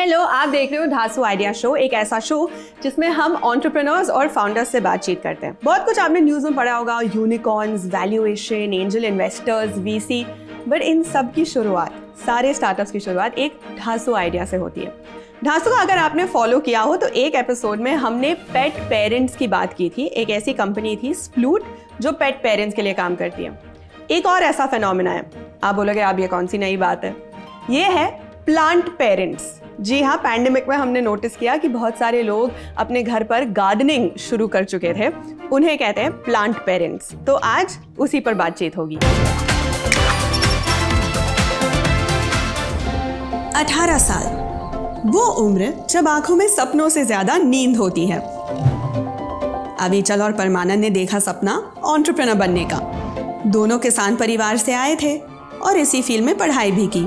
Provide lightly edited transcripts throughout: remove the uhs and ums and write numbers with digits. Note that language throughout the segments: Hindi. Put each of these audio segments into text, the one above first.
हेलो, आप देख रहे हो धासु आइडिया शो, एक ऐसा शो जिसमें हम एंटरप्रेन्योर्स और फाउंडर्स से बातचीत करते हैं। बहुत कुछ आपने न्यूज़ में पढ़ा होगा, unicorns, valuation, angel investors, VC, but in सब की शुरुआत, सारे स्टार्टअप्स की शुरुआत एक धासु आइडिया से होती है। धासु का अगर आपने फॉलो किया हो तो एक एपिसोड में हमने पेट पेरेंट्स की बात की थी। एक ऐसी कंपनी थी स्प्लूट जो पेट पेरेंट्स के लिए काम करती है। एक और ऐसा फिनोमेना है, आप बोलोगे आप ये कौन सी नई बात है, ये है प्लांट पेरेंट्स। जी हाँ, पैंडेमिक में हमने नोटिस किया कि बहुत सारे लोग अपने घर पर गार्डनिंग शुरू कर चुके थे, उन्हें कहते हैं प्लांट पेरेंट्स। तो आज उसी पर बातचीत होगी। 18 साल, वो उम्र जब आंखों में सपनों से ज्यादा नींद होती है। अविचल और परमानंद ने देखा सपना एंटरप्रेन्योर बनने का। दोनों किसान परिवार से आए थे और इसी फील्ड में पढ़ाई भी की।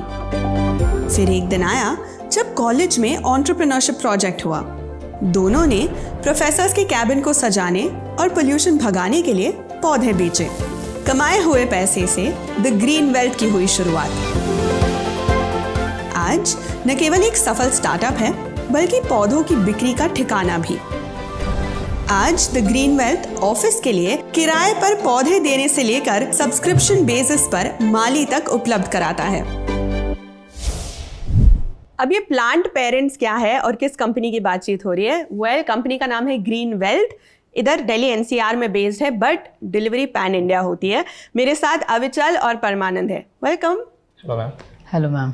फिर एक दिन आया जब कॉलेज में एंटरप्रेन्योरशिप प्रोजेक्ट हुआ। दोनों ने प्रोफेसर्स के कैबिन को सजाने और पोल्यूशन भगाने के लिए पौधे बेचे। कमाए हुए पैसे से द ग्रीन वेल्थ की हुई शुरुआत। आज न केवल एक सफल स्टार्टअप है, बल्कि पौधों की बिक्री का ठिकाना भी। आज द ग्रीन वेल्थ ऑफिस के लिए किराए पर पौधे देने से लेकर सब्सक्रिप्शन बेसिस पर माली तक उपलब्ध कराता है। अब ये प्लांट पेरेंट्स क्या है और किस कंपनी की बातचीत हो रही है? कंपनी का नाम है ग्रीन वेल्थ। इधर दिल्ली एनसीआर में बेस्ड है, बट डिलीवरी पैन इंडिया होती है। मेरे साथ अविचल और परमानंद है। Welcome. Hello ma'am. Hello ma'am.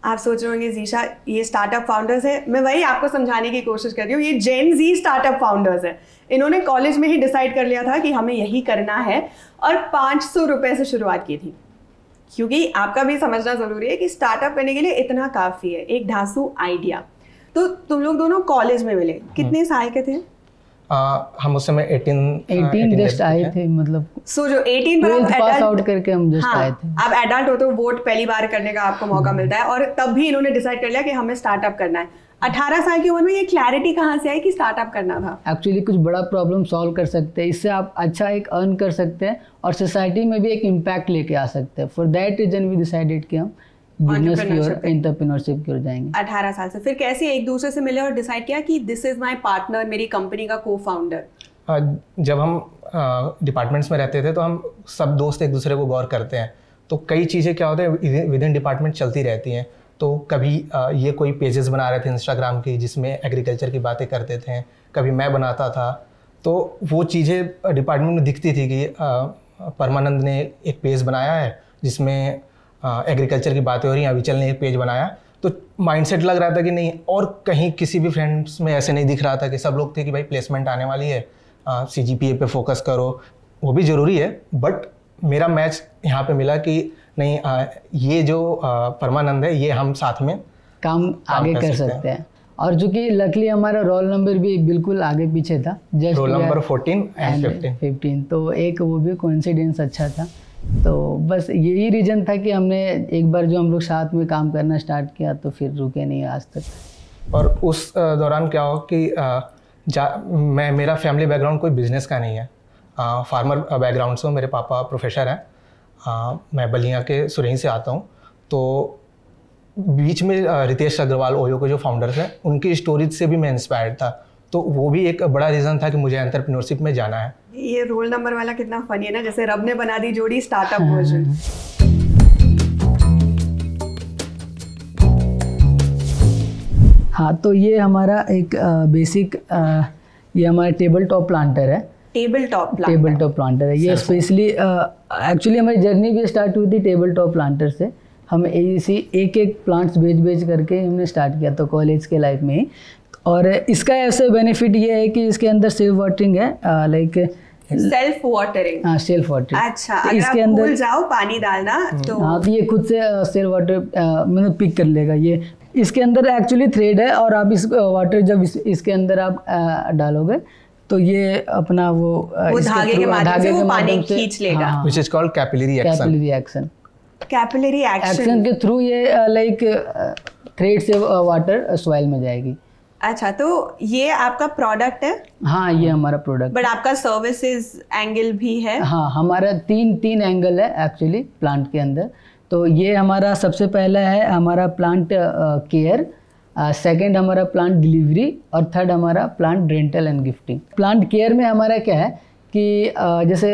आप सोच रहे होंगे जीशा ये स्टार्टअप फाउंडर्स है, मैं वही आपको समझाने की कोशिश कर रही हूँ। ये जेन जी स्टार्टअप फाउंडर्स है। इन्होंने कॉलेज में ही डिसाइड कर लिया था कि हमें यही करना है और 500 रुपए से शुरुआत की थी। क्योंकि आपका भी समझना जरूरी है कि स्टार्टअप करने के लिए इतना काफी है, एक धासु आइडिया। तो तुम लोग दोनों कॉलेज में मिले, कितने साल के थे? हम उस समय 18 जस्ट आए थे, मतलब जो 18 पर आप पास आउट करके हम जस्ट आए थे। आप एडल्ट हो तो वोट पहली बार करने का आपको मौका मिलता है, और तब भी इन्होंने डिसाइड कर लिया कि हमें स्टार्टअप करना है। 18 साल की उम्र में ये क्लैरिटी कहाँ से आई कि स्टार्टअप करना था? एक्चुअली कुछ बड़ा प्रॉब्लम सॉल्व कर सकते हैं, इससे आप अच्छा एक अर्न कर सकते हैं और सोसाइटी में भी एक इम्पैक्ट लेके आ सकते हैं। For that reason we decided कि हम बिजनेस की और एंटरप्रेन्योरशिप की ओर जाएंगे। 18 साल से फिर कैसे एक दूसरे से मिले और डिसाइड किया कि दिस इज माय पार्टनर, मेरी कंपनी का को फाउंडर? जब हम डिपार्टमेंट्स में रहते थे तो हम सब दोस्त एक दूसरे को गौर करते हैं, तो कई चीज़ें क्या होते हैं विद इन डिपार्टमेंट चलती रहती हैं। तो कभी ये कोई पेजेस बना रहे थे इंस्टाग्राम की जिसमें एग्रीकल्चर की बातें करते थे, कभी मैं बनाता था। तो वो चीज़ें डिपार्टमेंट में दिखती थी कि परमानंद ने एक पेज बनाया है जिसमें एग्रीकल्चर की बातें हो रही हैं, अविचल ने एक पेज बनाया। तो माइंडसेट लग रहा था कि नहीं, और कहीं किसी भी फ्रेंड्स में ऐसे नहीं दिख रहा था कि सब लोग थे कि भाई प्लेसमेंट आने वाली है, CGPA पे फोकस करो, वो भी ज़रूरी है। बट मेरा मैच यहाँ पे मिला कि नहीं, ये जो परमानंद है ये हम साथ में काम आगे कर सकते हैं। और जो कि लकली हमारा रोल नंबर भी बिल्कुल आगे पीछे था, जस्ट रोल नंबर 14 एंड 15। तो एक वो भी कोइंसिडेंस अच्छा था। तो बस यही रीज़न था कि हमने एक बार जो हम लोग साथ में काम करना स्टार्ट किया तो फिर रुके नहीं आज तक। और उस दौरान क्या हो कि मेरा फैमिली बैकग्राउंड कोई बिजनेस का नहीं है, फार्मर बैकग्राउंड से। मेरे पापा प्रोफेसर हैं, मैं बलिया के सुरही से आता हूँ। तो बीच में रितेश अग्रवाल ओयो के जो फाउंडर्स हैं उनकी स्टोरीज से भी मैं इंस्पायर्ड था। तो वो भी एक बड़ा रीज़न था कि मुझे एंटरप्रेन्योरशिप में जाना है। ये रोल नंबर वाला कितना फनी है ना, जैसे रब ने बना दी जोड़ी, स्टार्टअप वर्जन। हाँ, तो ये हमारा एक बेसिक ये हमारा टेबल टॉप प्लांटर है। टेबल टॉप प्लांटर है ये स्पेशली। एक्चुअली हमारी जर्नी भी स्टार्ट हुई थी टेबल टॉप प्लांटर से। हम इसी एक प्लांट्स बेच करके हमने स्टार्ट किया था कॉलेज के लाइफ में ही। और इसका ऐसे बेनिफिट ये है कि इसके अंदर सेल्फ वाटरिंग है, लाइक सेल्फ वाटरिंग। हाँ, सेल्फ वाटरिंग। अच्छा, तो इसके अंदर भूल जाओ पानी डालना तो हाँ, तो ये खुद से सेल्फ वाटर मतलब पिक कर लेगा। ये इसके अंदर एक्चुअली थ्रेड है, और आप इस वाटर जब इसके अंदर आप डालोगे तो ये अपना वो धागे के माध्यम से वो पानी खींच लेगा, which is called capillary action. Capillary action के थ्रू ये लाइक थ्रेड से वाटर सॉइल में जाएगी। अच्छा, तो ये आपका प्रोडक्ट है? हाँ, ये हमारा प्रोडक्ट। बट आपका सर्विसेज एंगल भी है? हाँ, हमारा तीन एंगल है एक्चुअली प्लांट के अंदर। तो ये हमारा सबसे पहला है हमारा प्लांट केयर, सेकंड हमारा प्लांट डिलीवरी और थर्ड हमारा plant rental and gifting. Plant care में हमारा क्या है कि जैसे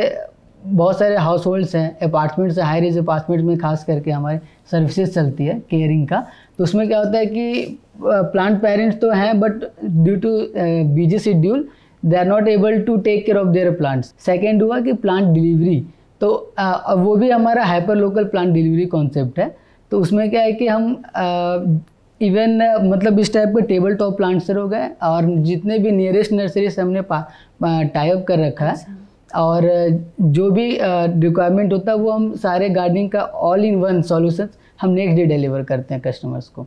बहुत सारे हाउस होल्ड्स हैं, अपार्टमेंट्स हैं, हाई रेज अपार्टमेंट्स में खास करके हमारी सर्विसेज चलती है केयरिंग का। तो उसमें क्या होता है कि प्लांट पेरेंट्स तो हैं but due to busy schedule they are not able to take care of their plants. Second हुआ कि प्लांट डिलीवरी, तो वो भी हमारा hyper local plant delivery concept है। तो उसमें क्या है कि हम इवन मतलब इस टाइप के टेबल टॉप प्लांट्स हो गए और जितने भी नियरेस्ट नर्सरी से हमने टाई अप कर रखा है और जो भी रिक्वायरमेंट होता है वो हम सारे गार्डनिंग का ऑल इन वन सॉल्यूशन हम नेक्स्ट डे डिलीवर करते हैं कस्टमर्स को।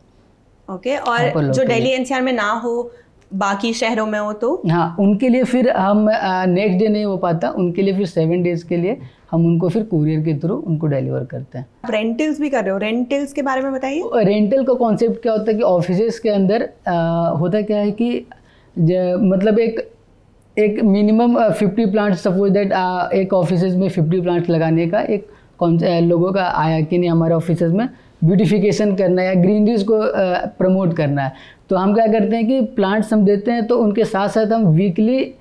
ओके और जो दिल्ली एनसीआर में ना हो, बाकी शहरों में हो तो हाँ, उनके लिए फिर हम नेक्स्ट डे नहीं हो पाता, उनके लिए फिर 7 डेज के लिए हम उनको फिर कुरियर के थ्रू उनको डिलीवर करते हैं। रेंटल्स भी कर रहे हो, रेंटल्स के बारे में बताइए। रेंटल का कॉन्सेप्ट क्या होता है कि ऑफिसेज के अंदर होता क्या है कि मतलब एक मिनिमम 50 प्लांट्स, सपोज दैट एक ऑफिसेज में 50 प्लांट्स लगाने का एक लोगों का आया कि नहीं हमारे ऑफिसेज में ब्यूटिफिकेशन करना है या ग्रीनरीज को प्रमोट करना है। तो हम क्या करते हैं कि प्लांट्स हम देते हैं तो उनके साथ साथ हम वीकली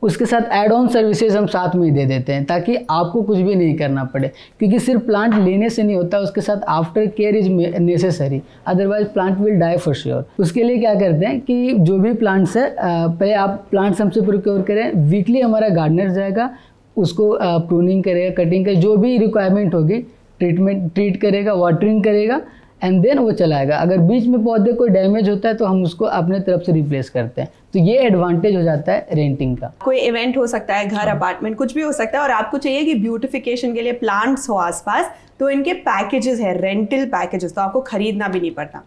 उसके साथ एड ऑन सर्विसेज हम साथ में ही दे देते हैं ताकि आपको कुछ भी नहीं करना पड़े, क्योंकि सिर्फ प्लांट लेने से नहीं होता, उसके साथ after care is necessary, otherwise plant will die for sure. उसके लिए क्या करते हैं कि जो भी प्लांट्स है पहले आप प्लांट्स हमसे प्रोक्योर करें, वीकली हमारा गार्डनर जाएगा, उसको प्रूनिंग करेगा, कटिंग करेगा, जो भी रिक्वायरमेंट होगी ट्रीट करेगा, वाटरिंग करेगा एंड देन वो चलाएगा। अगर बीच में पौधे कोई डैमेज होता है तो हम उसको अपने तरफ से रिप्लेस करते हैं। तो ये एडवांटेज हो जाता है रेंटिंग का। कोई इवेंट हो सकता है, घर, अपार्टमेंट, कुछ भी हो सकता है और आपको चाहिए कि ब्यूटिफिकेशन के लिए प्लांट्स हो आसपास, तो इनके पैकेजेस है, रेंटल पैकेजेस, तो आपको खरीदना भी नहीं पड़ता।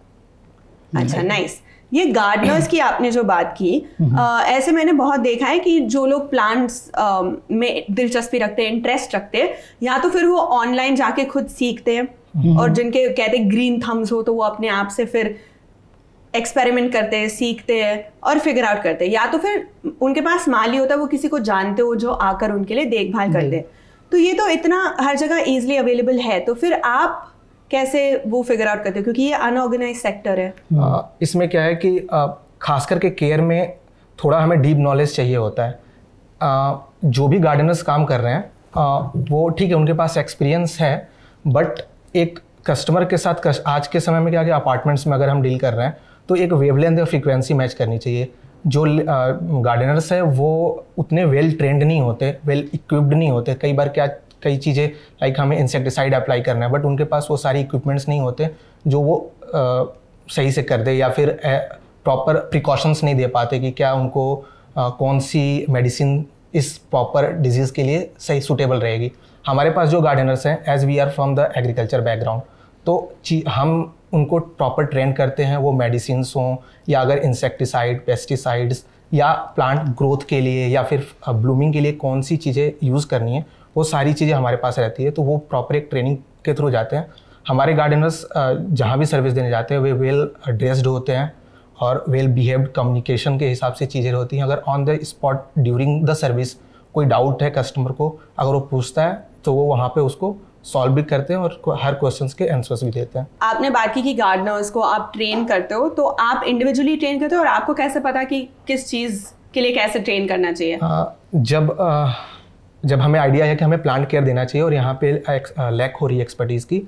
अच्छा, नाइस। ये गार्डनर्स की आपने जो बात की, ऐसे मैंने बहुत देखा है कि जो लोग प्लांट्स में दिलचस्पी रखते हैं, इंटरेस्ट रखते हैं, या तो फिर वो ऑनलाइन जाके खुद सीखते हैं और जिनके कहते हैं ग्रीन थम्स हो तो वो अपने आप से फिर एक्सपेरिमेंट करते हैं, सीखते हैं और फिगर आउट करते हैं, या तो फिर उनके पास माली होता है, वो किसी को जानते हो जो आकर उनके लिए देखभाल करते हैं। तो ये तो इतना हर जगह ईजिली अवेलेबल है, तो फिर आप कैसे वो फिगर आउट करते हो, क्योंकि ये अनऑर्गेनाइज सेक्टर है। इसमें क्या है कि खास करके केयर में थोड़ा हमें डीप नॉलेज चाहिए होता है। जो भी गार्डनर्स काम कर रहे हैं वो ठीक है, उनके पास एक्सपीरियंस है, बट एक कस्टमर के साथ आज के समय में क्या कि अपार्टमेंट्स में अगर हम डील कर रहे हैं तो एक वेवलेंथ और फ्रीक्वेंसी मैच करनी चाहिए। जो गार्डनर्स है वो उतने वेल ट्रेंड नहीं होते, वेल इक्विप्ड नहीं होते। कई बार कई चीज़ें लाइक हमें इंसेक्टिसाइड अप्लाई करना है, बट उनके पास वो सारी इक्विपमेंट्स नहीं होते जो वो सही से कर दे, या फिर प्रॉपर प्रिकॉशंस नहीं दे पाते कि क्या उनको कौन सी मेडिसिन इस प्रॉपर डिजीज़ के लिए सही सूटेबल रहेगी। हमारे पास जो गार्डनर्स हैं, as we are from the agriculture background, तो हम उनको प्रॉपर ट्रेन करते हैं, वो मेडिसिन्स हों या अगर इंसेक्टिसाइड, पेस्टिसाइड्स या प्लांट ग्रोथ के लिए या फिर ब्लूमिंग के लिए कौन सी चीज़ें यूज़ करनी है, वो सारी चीज़ें हमारे पास रहती है। तो वो प्रॉपर एक ट्रेनिंग के थ्रू जाते हैं। हमारे गार्डनर्स जहाँ भी सर्विस देने जाते हैं वे वेल ड्रेस्ड होते हैं और वेल बिहेव्ड कम्युनिकेशन के हिसाब से चीज़ें होती हैं। अगर on the spot during the service कोई डाउट है कस्टमर को, अगर वो पूछता है तो वो वहाँ पे उसको सॉल्व भी करते हैं और हर क्वेश्चंस के आंसर्स भी देते हैं। आपने बात की कि गार्डनर्स को आप ट्रेन करते हो, तो आप इंडिविजुअली ट्रेन करते हो और आपको कैसे पता कि किस चीज़ के लिए कैसे ट्रेन करना चाहिए? जब हमें आइडिया है कि हमें प्लांट केयर देना चाहिए और यहाँ पे लैक हो रही है एक्सपर्टीज़ की,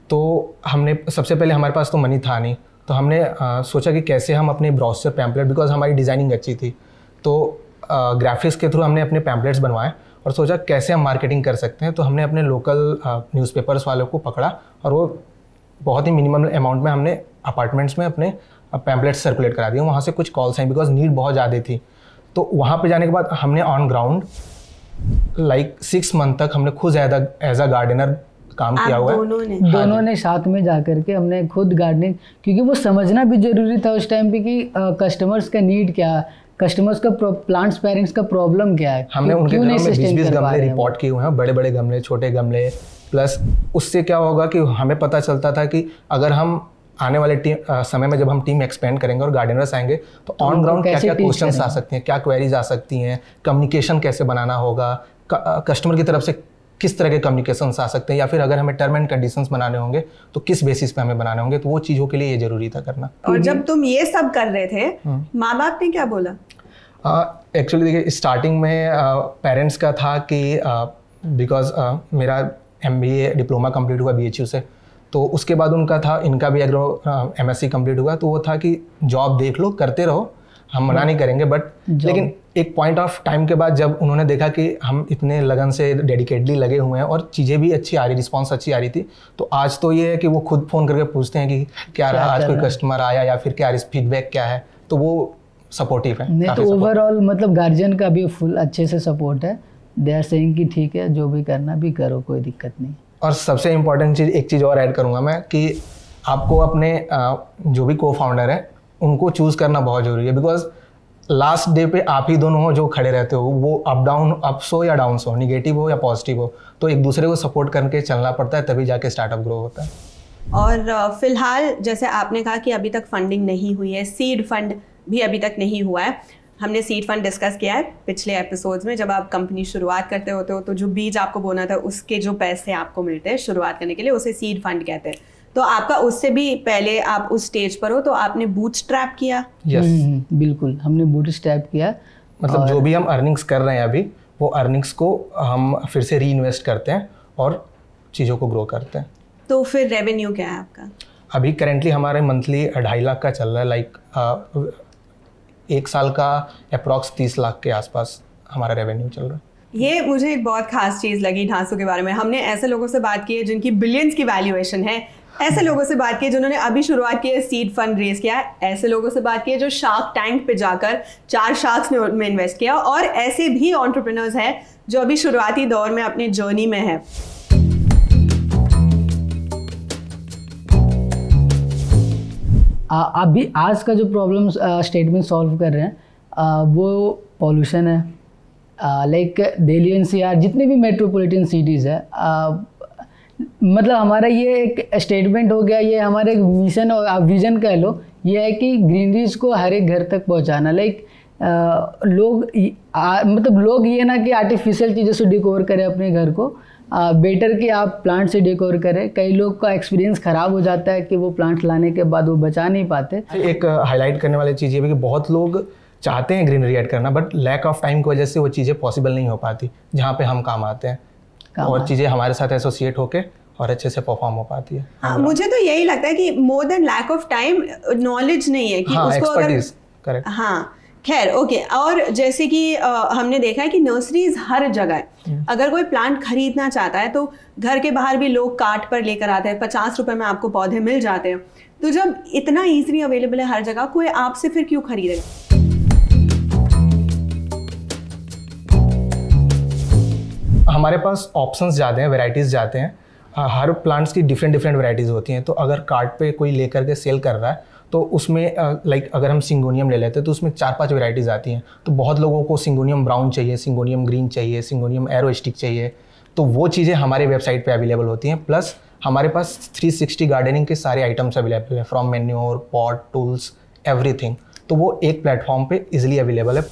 तो हमने सबसे पहले, हमारे पास तो मनी था नहीं, तो हमने सोचा कि कैसे हम अपने ब्रोशर पैम्पलेट, बिकॉज हमारी डिज़ाइनिंग अच्छी थी, तो ग्राफिक्स के थ्रू हमने अपने पैम्पलेट्स बनवाए और सोचा कैसे हम मार्केटिंग कर सकते हैं। तो हमने अपने लोकल न्यूज़पेपर्स वालों को पकड़ा और वो बहुत ही मिनिमम अमाउंट में हमने अपार्टमेंट्स में अपने पैम्पलेट्स सर्कुलेट करा दिए। वहाँ से कुछ कॉल्स आई बिकॉज नीड बहुत ज़्यादा थी। तो वहाँ पे जाने के बाद हमने ऑन ग्राउंड लाइक 6 मंथ तक हमने खुद एज अ गार्डनर काम किया हुआ है। दोनों ने साथ में जा करके हमने खुद गार्डनिंग, क्योंकि वो समझना भी जरूरी था उस टाइम पे कि कस्टमर्स का नीड क्या, कस्टमर्स का प्लांट्स पेरेंट्स का प्रॉब्लम क्या है। हमने उनके घरों में 20-20 गमले रिपोर्ट किए हुए हैं, बड़े बड़े गमले, छोटे गमले, प्लस उससे क्या होगा कि हमें पता चलता था कि अगर हम आने वाले समय में जब हम टीम एक्सपेंड करेंगे और गार्डनर्स आएंगे तो ऑन ग्राउंड क्या क्या क्वेश्चंस आ सकती हैं, क्या क्वेरीज आ सकती हैं, कम्युनिकेशन कैसे बनाना होगा, कस्टमर की तरफ से किस तरह के कम्युनिकेशंस आ सकते हैं, या फिर अगर हमें टर्म एंड कंडीशंस बनाने होंगे तो किस बेसिस पे हमें बनाने होंगे, तो वो चीज़ों के लिए ये ज़रूरी था करना। और जब तुम ये सब कर रहे थे, माँ बाप ने क्या बोला? एक्चुअली देखिए, स्टार्टिंग में पेरेंट्स का था कि बिकॉज मेरा MBA डिप्लोमा कंप्लीट हुआ BHU से, तो उसके बाद उनका था, इनका भी एग्रो MSc कंप्लीट हुआ, तो वो था कि जॉब देख लो, करते रहो, हम मना नहीं करेंगे, बट लेकिन एक पॉइंट ऑफ टाइम के बाद जब उन्होंने देखा कि हम इतने लगन से डेडिकेटली लगे हुए हैं और चीज़ें भी अच्छी आ रही, रिस्पॉन्स अच्छी आ रही थी, तो आज तो ये है कि वो खुद फ़ोन करके पूछते हैं कि क्या रहा आज, कोई कस्टमर आया या फिर क्या फीडबैक क्या है, तो वो सपोर्टिव है। नहीं तो ओवरऑल मतलब गार्जियन का भी फुल अच्छे से सपोर्ट है, दे आर सेइंग कि ठीक है जो भी करना भी करो, कोई दिक्कत नहीं। और सबसे इम्पॉर्टेंट चीज़, एक चीज़ और ऐड करूँगा मैं, कि आपको अपने जो भी को फाउंडर है उनको चूज़ करना बहुत ज़रूरी है, बिकॉज लास्ट डे पे आप ही दोनों हो जो खड़े रहते हो, वो अप्स हो या डाउन्स हो, निगेटिव हो या पॉजिटिव हो, तो एक दूसरे को सपोर्ट करके चलना पड़ता है, तभी जाके स्टार्टअप ग्रो होता है। और फिलहाल जैसे आपने कहा कि अभी तक फंडिंग नहीं हुई है, सीड फंड भी अभी तक नहीं हुआ है। हमने सीड फंड डिस्कस किया है पिछले एपिसोड्स में। जब आप कंपनी शुरुआत करते होते हो तो जो बीज आपको बोना था उसके जो पैसे आपको मिलते हैं शुरुआत करने के लिए, उसे सीड फंड कहते हैं। तो आपका उससे भी पहले आप उस स्टेज पर हो, तो आपने बूटस्ट्रैप किया? बिल्कुल, हमने बूटस्ट्रैप किया। मतलब जो भी हम अर्निंग्स कर रहे हैं अभी, वो अर्निंग्स को हम फिर से री इन्वेस्ट करते हैं और चीज़ों को ग्रो करते हैं। तो फिर रेवेन्यू क्या है आपका? अभी करेंटली हमारे मंथली 2.5 लाख का चल रहा है, लाइक 1 साल का अप्रॉक्स 30 लाख के आसपास हमारा रेवेन्यू चल रहा है। ये मुझे एक बहुत खास चीज़ लगी ढांसू के बारे में। हमने ऐसे लोगों से बात की है जिनकी बिलियंस की वैल्यूएशन है, ऐसे लोगों से बात की है जिन्होंने अभी शुरुआत की है, सीड फंड रेज किया है, ऐसे लोगों से बात की है जो शार्क टैंक पे जाकर 4 शार्क्स में इन्वेस्ट किया, और ऐसे भी एंटरप्रेन्योर्स हैं जो अभी शुरुआती दौर में अपने जर्नी में है। अभी आज का जो प्रॉब्लम स्टेट में सॉल्व कर रहे हैं वो पॉल्यूशन है। लाइक दिल्ली NCR जितने भी मेट्रोपॉलिटन सिटीज़ है, मतलब हमारा ये एक स्टेटमेंट हो गया, ये हमारा एक मिशन और विजन कह लो, ये है कि ग्रीनरीज को हर एक घर तक पहुंचाना। लाइक लोग ये ना कि आर्टिफिशियल चीज़ों से डेकोर करें अपने घर को, बेटर कि आप प्लांट से डेकोर करें। कई लोग का एक्सपीरियंस ख़राब हो जाता है कि वो प्लांट लाने के बाद वो बचा नहीं पाते। एक हाईलाइट करने वाली चीज़ ये भी कि बहुत लोग चाहते हैं ग्रीनरी ऐड करना, बट लैक ऑफ टाइम की वजह से वो चीज़ें पॉसिबल नहीं हो पाती, जहाँ पे हम काम आते हैं और चीज़ें हमारे साथ एसोसिएट होके और अच्छे से परफॉर्म हो पाती है। हाँ, मुझे तो यही लगता है कि more than lack of time, knowledge नहीं है कि हाँ, उसको अगर करेक्ट। हाँ खैर ओके। और जैसे कि हमने देखा है कि नर्सरीज हर जगह है। अगर कोई प्लांट खरीदना चाहता है तो घर के बाहर भी लोग कार्ट पर लेकर आते हैं, 50 रुपए में आपको पौधे मिल जाते हैं। तो जब इतना ईजिली अवेलेबल है हर जगह, कोई आपसे फिर क्यों खरीदेगा? हमारे पास ऑप्शंस ज़्यादा हैं, वेराइटीज़ ज़्यादा हैं। हर प्लांट्स की डिफरेंट वैरायटीज़ होती हैं। तो अगर कार्ट पे कोई लेकर के सेल कर रहा है तो उसमें लाइक अगर हम सिंगोनियम ले लेते हैं तो उसमें 4-5 वैरायटीज़ आती हैं। तो बहुत लोगों को सिंगोनियम ब्राउन चाहिए, सिंगोनियम ग्रीन चाहिए, सिंगोनियम एरो स्टिक चाहिए, तो वो चीज़ें हमारे वेबसाइट पे अवेलेबल होती हैं। प्लस हमारे पास 360 गार्डनिंग के सारे आइटम्स अवेलेबल हैं, from manure, pot, tools, everything. तो वो एक प्लेटफॉर्म पे इजीली अवेलेबल है।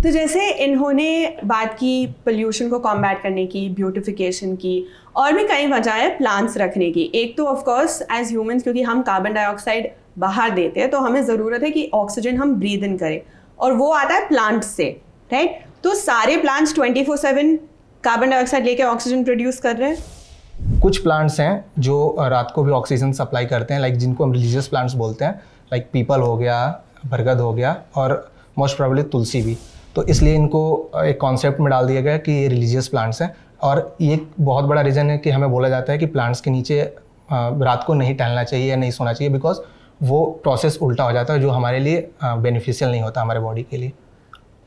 तो जैसे इन्होंने बात की पोल्यूशन को कॉम्बैट करने की, ब्यूटिफिकेशन की, और भी कई वजह है प्लांट्स रखने की। एक तो ऑफ कोर्स एज ह्यूमंस, क्योंकि हम कार्बन डाइऑक्साइड बाहर देते हैं तो हमें ज़रूरत है कि ऑक्सीजन हम ब्रीद इन करें, और वो आता है प्लांट्स से, राइट? तो सारे प्लांट्स 24/7 कार्बन डाइऑक्साइड लेके ऑक्सीजन प्रोड्यूस कर रहे हैं। कुछ प्लांट्स हैं जो रात को भी ऑक्सीजन सप्लाई करते हैं, लाइक जिनको हम रिलीजियस प्लांट्स बोलते हैं, लाइक पीपल हो गया, बरगद हो गया, और मोस्ट प्रोबेबली तुलसी भी। तो इसलिए इनको एक कॉन्सेप्ट में डाल दिया गया कि ये रिलीजियस प्लांट्स हैं। और ये बहुत बड़ा रीज़न है कि हमें बोला जाता है कि प्लांट्स के नीचे रात को नहीं टहलना चाहिए या नहीं सोना चाहिए, बिकॉज वो प्रोसेस उल्टा हो जाता है जो हमारे लिए बेनिफिशियल नहीं होता हमारे बॉडी के लिए।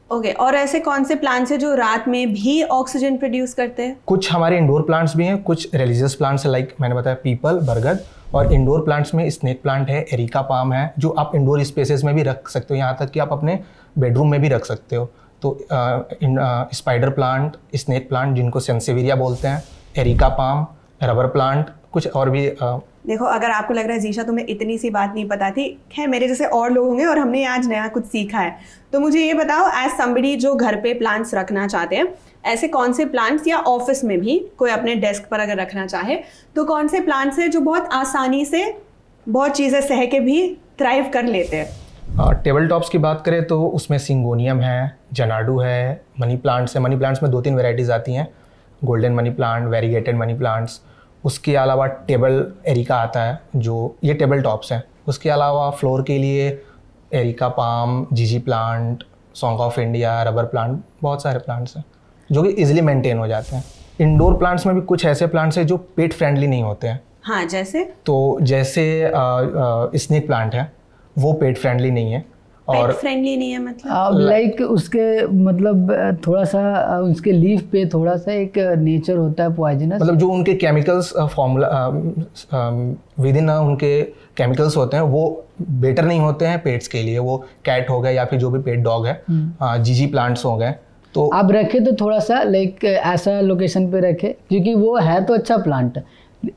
ओके, और ऐसे कौन से प्लांट्स हैं जो रात में भी ऑक्सीजन प्रोड्यूस करते हैं? कुछ हमारे इंडोर प्लांट्स भी हैं, कुछ रिलीजियस प्लांट्स हैं, लाइक मैंने बताया पीपल, बरगद। और इंडोर प्लांट्स में स्नेक प्लांट है, एरिका पाम है, जो आप इंडोर स्पेसेस में भी रख सकते हो, यहाँ तक कि आप अपने बेडरूम में भी रख सकते हो। तो स्पाइडर प्लांट, स्नेक प्लांट जिनको सेंसेविरिया बोलते हैं, एरिका पाम, रबर प्लांट, कुछ और भी देखो, अगर आपको लग रहा है जीशा तुम्हें इतनी सी बात नहीं पता थी, खैर मेरे जैसे और लोग होंगे और हमने आज नया कुछ सीखा है। तो मुझे ये बताओ, एज समबडी जो घर पे प्लांट्स रखना चाहते हैं, ऐसे कौन से प्लांट्स, या ऑफिस में भी कोई अपने डेस्क पर अगर रखना चाहे तो कौन से प्लांट्स हैं जो बहुत आसानी से बहुत चीज़ें सह के भी थ्राइव कर लेते हैं? टेबल टॉप्स की बात करें तो उसमें सिंगोनियम है, जनाडू है, मनी प्लांट्स है। मनी प्लांट्स में 2-3 वेराइटीज़ आती हैं, golden money plant, variegated money plants. उसके अलावा टेबल एरिका आता है, जो ये टेबल टॉप्स हैं। उसके अलावा फ्लोर के लिए एरिका पाम, जीजी plant, song of India, rubber plant, बहुत सारे प्लांट्स हैं जो कि इजीली मेंटेन हो जाते हैं। इंडोर प्लांट्स में भी कुछ ऐसे प्लांट्स हैं जो पेट फ्रेंडली नहीं होते हैं। हाँ, जैसे स्नेक प्लांट है, वो पेट फ्रेंडली नहीं है। और फ्रेंडली नहीं है मतलब लाइक उसके मतलब थोड़ा सा उसके लीफ पे थोड़ा सा एक नेचर होता है पॉइजनस, मतलब जो उनके केमिकल्स फॉर्मूला विद इन उनके केमिकल्स होते हैं वो बेटर नहीं होते हैं पेट्स के लिए। वो कैट हो गए या फिर जो भी पेट डॉग है, जीजी प्लांट्स हो गए, तो आप रखे तो थोड़ा सा लाइक ऐसा लोकेशन पे रखे, क्योंकि वो है तो अच्छा प्लांट,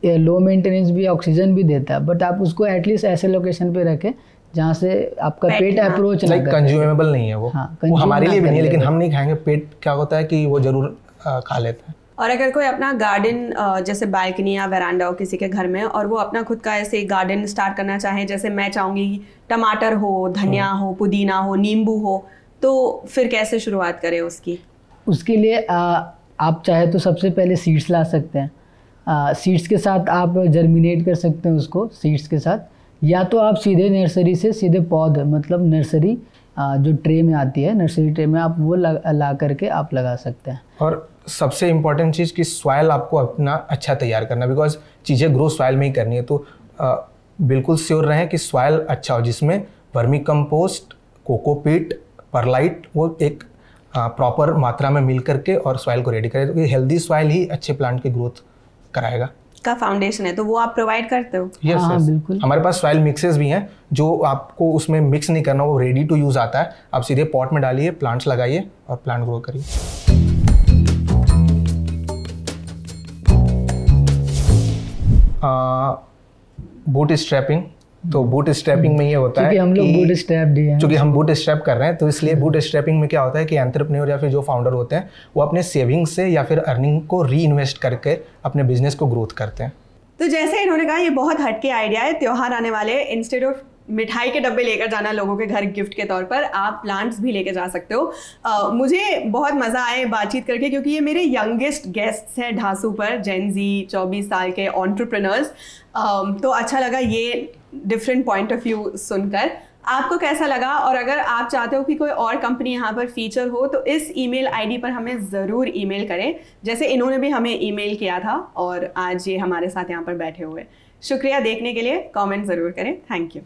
लो मेंटेनेंस भी, ऑक्सीजन भी देता है, बट आप उसको एटलीस्ट ऐसे लोकेशन पे रखें जहाँ से आपका पेट अप्रोच लाइक कंज्यूमेबल नहीं है वो। हाँ, वो हमारे लिए भी नहीं है, लेकिन हम नहीं खाएंगे। पेट क्या होता है कि वो जरूर खा लेते हैं। और अगर कोई अपना गार्डन जैसे बालकनी या वेरांडा हो किसी के घर में, और वो अपना खुद का ऐसे गार्डन स्टार्ट करना चाहे, जैसे मैं चाहूँगी टमाटर हो, धनिया हो, पुदीना हो, नींबू हो, तो फिर कैसे शुरुआत करें उसकी? उसके लिए आप चाहे तो सबसे पहले सीड्स ला सकते हैं। सीड्स के साथ आप जर्मिनेट कर सकते हैं उसको सीड्स के साथ, या तो आप सीधे नर्सरी से सीधे पौध, मतलब नर्सरी जो ट्रे में आती है, नर्सरी ट्रे में आप वो ला करके आप लगा सकते हैं। और सबसे इम्पॉर्टेंट चीज़ कि सॉइल आपको अपना अच्छा तैयार करना, बिकॉज चीज़ें ग्रो सॉइल में ही करनी है। तो बिल्कुल श्योर रहें कि सॉइल अच्छा हो, जिसमें वर्मी कंपोस्ट, कोकोपीट, परलाइट वो एक प्रॉपर मात्रा में मिल करके और सॉइल को रेडी करें। तो हेल्दी सॉइल ही अच्छे प्लांट की ग्रोथ कराएगा। का फाउंडेशन है तो वो आप प्रोवाइड करते हो? Yes, हाँ, बिल्कुल। हमारे पास सॉइल मिक्सेस भी हैं जो आपको उसमें मिक्स नहीं करना, वो रेडी टू यूज़ आता है। आप सीधे पॉट में डालिए, प्लांट्स लगाइए और प्लांट ग्रो करिए। बूट स्ट्रैपिंग, तो बूट स्ट्रैपिंग में ये होता है कि हम लोग बूट स्ट्रैप दी हैं, क्योंकि हम बूट स्ट्रैप कर रहे हैं, तो इसलिए बूट स्ट्रैपिंग में क्या होता है कि एंटरप्रेन्योर या फिर जो फाउंडर होते हैं वो अपने सेविंग से या फिर अर्निंग को री इन्वेस्ट करके अपने बिजनेस को ग्रोथ करते हैं। तो जैसे इन्होंने कहा, ये बहुत हटके आइडिया है। त्योहार आने वाले, इंस्टेड ऑफ मिठाई के डब्बे लेकर जाना लोगों के घर गिफ्ट के तौर पर, आप प्लांट्स भी लेके जा सकते हो। मुझे बहुत मज़ा आया बातचीत करके, क्योंकि ये मेरे यंगेस्ट गेस्ट्स हैं ढासू पर, जेन जी 24 साल के एंटरप्रेन्योर्स। तो अच्छा लगा ये डिफरेंट पॉइंट ऑफ व्यू सुनकर। आपको कैसा लगा? और अगर आप चाहते हो कि कोई और कंपनी यहाँ पर फीचर हो तो इस ईमेल आईडी पर हमें ज़रूर ईमेल करें, जैसे इन्होंने भी हमें ईमेल किया था और आज ये हमारे साथ यहाँ पर बैठे हुए। शुक्रिया देखने के लिए, कमेंट ज़रूर करें। Thank you.